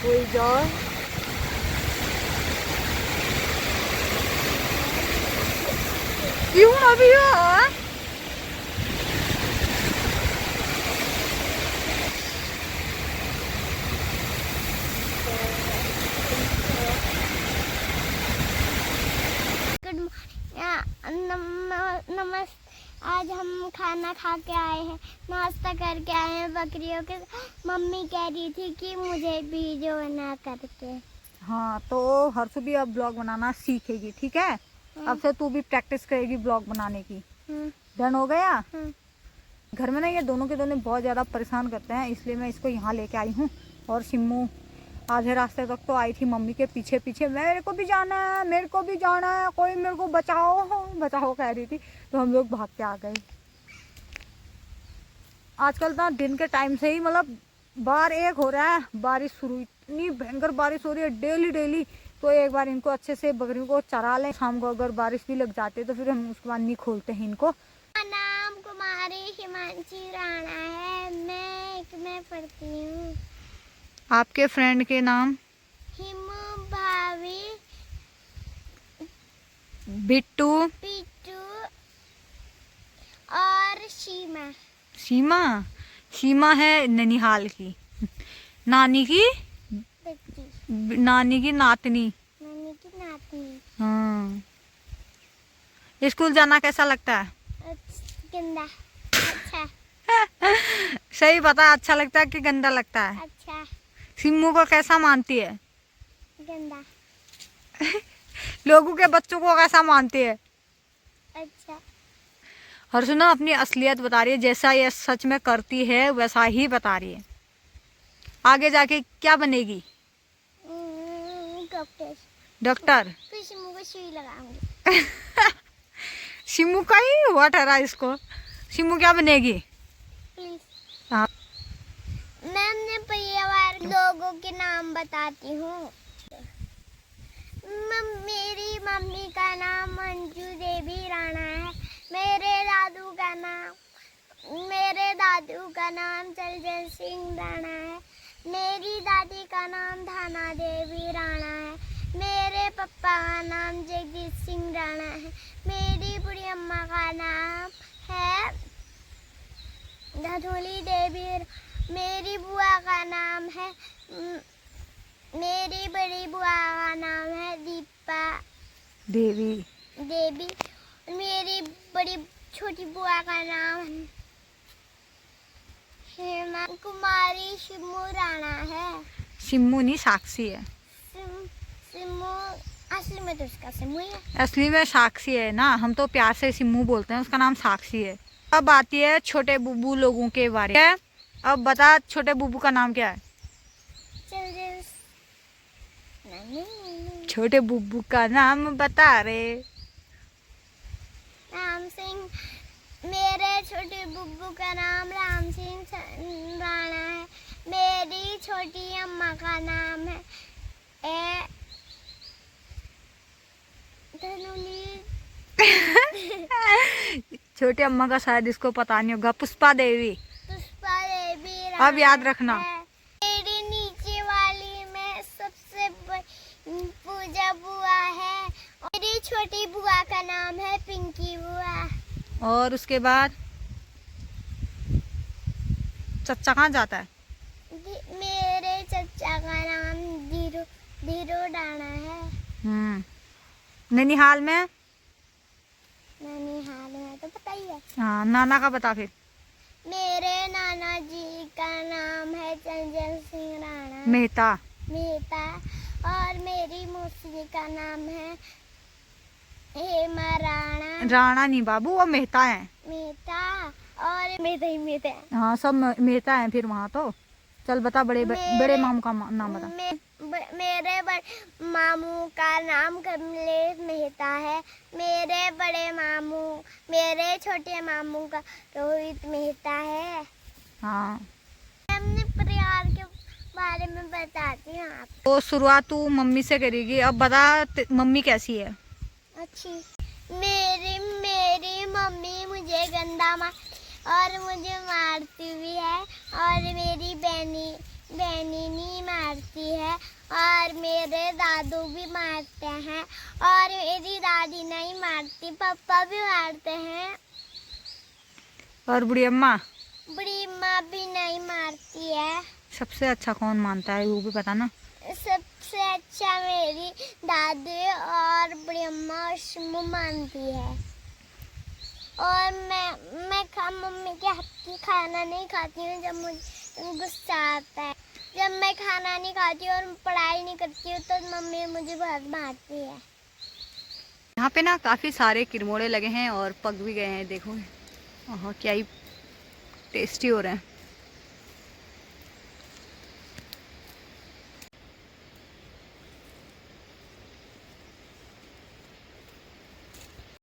कोई जाए क्यों अभी है? नमस्ते। आज हम खाना खा के आए हैं, नाश्ता करके आए हैं बकरियों के। मम्मी कह रही थी कि मुझे वीडियो बना करके। हाँ तो हर्षु भी अब ब्लॉग बनाना सीखेगी, ठीक है। अब से तू भी प्रैक्टिस करेगी ब्लॉग बनाने की। डन हो गया। घर में ना ये दोनों के दोनों बहुत ज़्यादा परेशान करते हैं, इसलिए मैं इसको यहाँ लेके आई हूँ। और शिम्मू आधे रास्ते तक तो आई थी मम्मी के पीछे पीछे, मेरे को भी जाना है, मेरे को भी जाना है, कोई मेरे को बचाओ बचाओ कह रही थी। तो हम लोग भाग के आ गए। आजकल ना दिन के टाइम से ही मतलब बार एक हो रहा है, बारिश शुरू, इतनी भयंकर बारिश हो रही है डेली डेली। तो एक बार इनको अच्छे से बकरियों को चरा लें, शाम को अगर बारिश भी लग जाती है तो फिर हम उसके बाद नहीं खोलते हैं इनको। नाम कुमारी हिमांशी राणा है, मैं एक में पढ़ती हूँ। आपके फ्रेंड के नाम? हिमू, भाभी, बिट्टू, पिट्टू और सीमा। सीमा? सीमा है ननिहाल की, नानी की बच्ची, नानी की नातनी। नानी की नातनी। हाँ। स्कूल जाना कैसा लगता है? गंदा। अच्छा। सही बता, अच्छा लगता है कि गंदा लगता है? अच्छा। सिम्मू को कैसा मानती है? गंदा। लोगों के बच्चों को कैसा मानती है? अच्छा। हर्षु ना अपनी असलियत बता रही है, जैसा ये सच में करती है वैसा ही बता रही है। आगे जाके क्या बनेगी? डॉक्टर। डॉक्टर? फिर शिमू को सुई लगाऊंगी। शिमू का ही हुआ ठहरा इसको। शिमू क्या बनेगी? प्लीज। हाँ। मैं अपने परिवार लोगों के नाम बताती हूँ। मेरी मम्मी का नाम मंजू देवी राणा है। मेरे दादू का नाम चलजन सिंह राणा है। मेरी दादी का नाम धाना देवी राणा है। मेरे पापा का नाम जगदीश सिंह राणा है। मेरी बुढ़ी अम्मा का नाम है धधोली देवी। मेरी बुआ का नाम है मेरी बड़ी बुआ का नाम है दीपा देवी। मेरी बड़ी छोटी बुआ का नाम है हेमा कुमारी शिमू राणा है। शिमू नहीं, साक्षी है। सिमू असली में तो उसका सिमू ही है। असली में साक्षी है ना, हम तो प्यार से सिम्मू बोलते हैं, उसका नाम साक्षी है। अब आती है छोटे बुब्बू लोगों के बारे में। अब बता, छोटे बुब्बू का नाम क्या है? छोटे बुब्बू का नाम बता रे। राम सिंह। मेरे छोटे बुब्बू का नाम राम सिंह राणा है। मेरी छोटी अम्मा का नाम है धनुली। छोटी अम्मा का शायद इसको पता नहीं होगा, पुष्पा देवी। पुष्पा देवी अब याद रखना। मेरी नीचे वाली में सबसे पूजा बुआ है। मेरी छोटी बुआ का नाम है पिंकी बुआ। और उसके बाद चच्चा कहाँ जाता है? मेरे चचा का नाम धीरो राणा है। ननिहाल में? ननिहाल में तो पता ही है। हाँ, नाना का बता फिर। मेरे नाना जी का नाम है चंचल सिंह राणा मेहता। और मेरी मौसी का नाम है हेमा राणा। राणा नहीं बाबू, वो मेहता है। मेहता और मेहता है। हाँ, सब मेहता है फिर वहाँ तो। चल बता, बड़े मामू का नाम बता। मेरे बड़े मामू का नाम कमलेश मेहता है। मेरे बड़े मामू मेरे छोटे मामू का रोहित मेहता है। हाँ, हमने परिवार के बारे में बताती हूँ आप। तो शुरुआत तू मम्मी से करेगी। अब बता, मम्मी कैसी है? अच्छी। मेरी मम्मी मुझे गंदा और मुझे मारती भी है। और मेरी बहनी नहीं मारती है और मेरे दादू भी मारते हैं और मेरी दादी नहीं मारती, पापा भी मारते हैं और बूढ़ी अम्मा? बड़ी माँ भी नहीं मारती है। सबसे अच्छा कौन मानता है वो भी पता ना? सबसे अच्छा मेरी दादी और बड़ी अम्मा और शिमू मानती है। और मैं मम्मी के हाथ की खाना नहीं खाती हूँ जब मुझे गुस्सा आता है। जब मैं खाना नहीं खाती और पढ़ाई नहीं करती हूँ तो मम्मी मुझे बहुत मारती है। यहाँ पे ना काफ़ी सारे किरमोड़े लगे हैं और पक भी गए हैं, देखो। ओह क्या ही टेस्टी हो रहे हैं।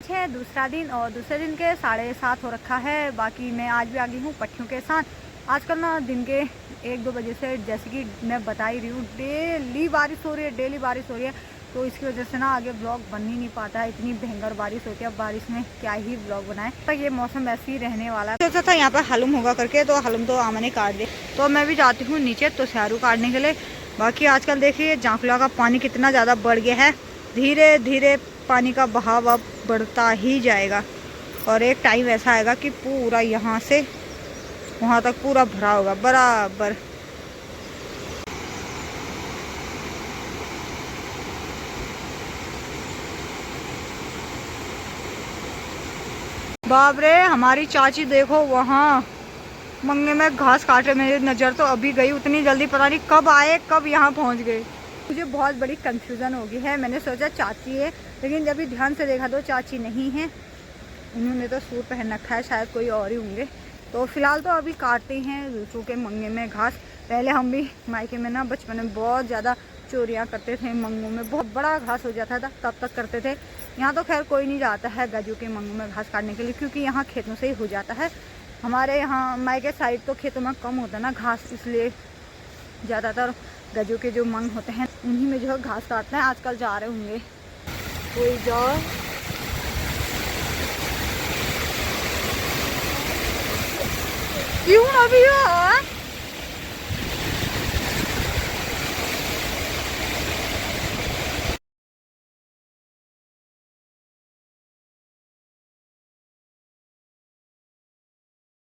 है दूसरा दिन और दूसरे दिन के 7:30 हो रखा है। बाकी मैं आज भी आ गई हूँ पट्टियों के साथ। आजकल ना दिन के 1-2 बजे से, जैसे कि मैं बता ही रही हूँ, डेली बारिश हो रही है, डेली बारिश हो रही है। तो इसकी वजह से ना आगे ब्लॉग बन ही नहीं पाता है, इतनी भयंकर बारिश होती है। अब बारिश में क्या ही ब्लॉग बनाए, तो ये मौसम ऐसे ही रहने वाला है। सोचा था यहाँ पर हलुम होगा करके, तो हलुम तो आमने काट दे, तो मैं भी जाती हूँ नीचे तो स्यारू काटने के लिए। बाकी आजकल देखिए जांखला का पानी कितना ज़्यादा बढ़ गया है। धीरे धीरे पानी का बहाव अब बढ़ता ही जाएगा और एक टाइम ऐसा आएगा कि पूरा यहाँ से वहाँ तक पूरा भरा होगा बराबर। बाप रे, हमारी चाची देखो वहाँ मंगे में घास काट रहे। मेरी नज़र तो अभी गई, उतनी जल्दी पता नहीं कब आए कब यहाँ पहुँच गए। मुझे बहुत बड़ी कंफ्यूजन हो गई है। मैंने सोचा चाची है, लेकिन जब भी ध्यान से देखा तो चाची नहीं है। उन्होंने तो सूट पहन रखा है, शायद कोई और ही होंगे। तो फिलहाल तो अभी काटते हैं दूसरों के मंगे में घास। पहले हम भी मायके में ना बचपन में बहुत ज़्यादा चोरियाँ करते थे, मंगों में बहुत बड़ा घास हो जाता था तब तक करते थे। यहाँ तो खैर कोई नहीं जाता है गजू के मंगों में घास काटने के लिए, क्योंकि यहाँ खेतों से ही हो जाता है। हमारे यहाँ मायके साइड तो खेतों में कम होता है ना घास, इसलिए ज़्यादातर गजू के जो मंग होते हैं उन्हीं में जो है घास काटते हैं। आजकल जा रहे होंगे कोई जाओ। क्यों अभी हो?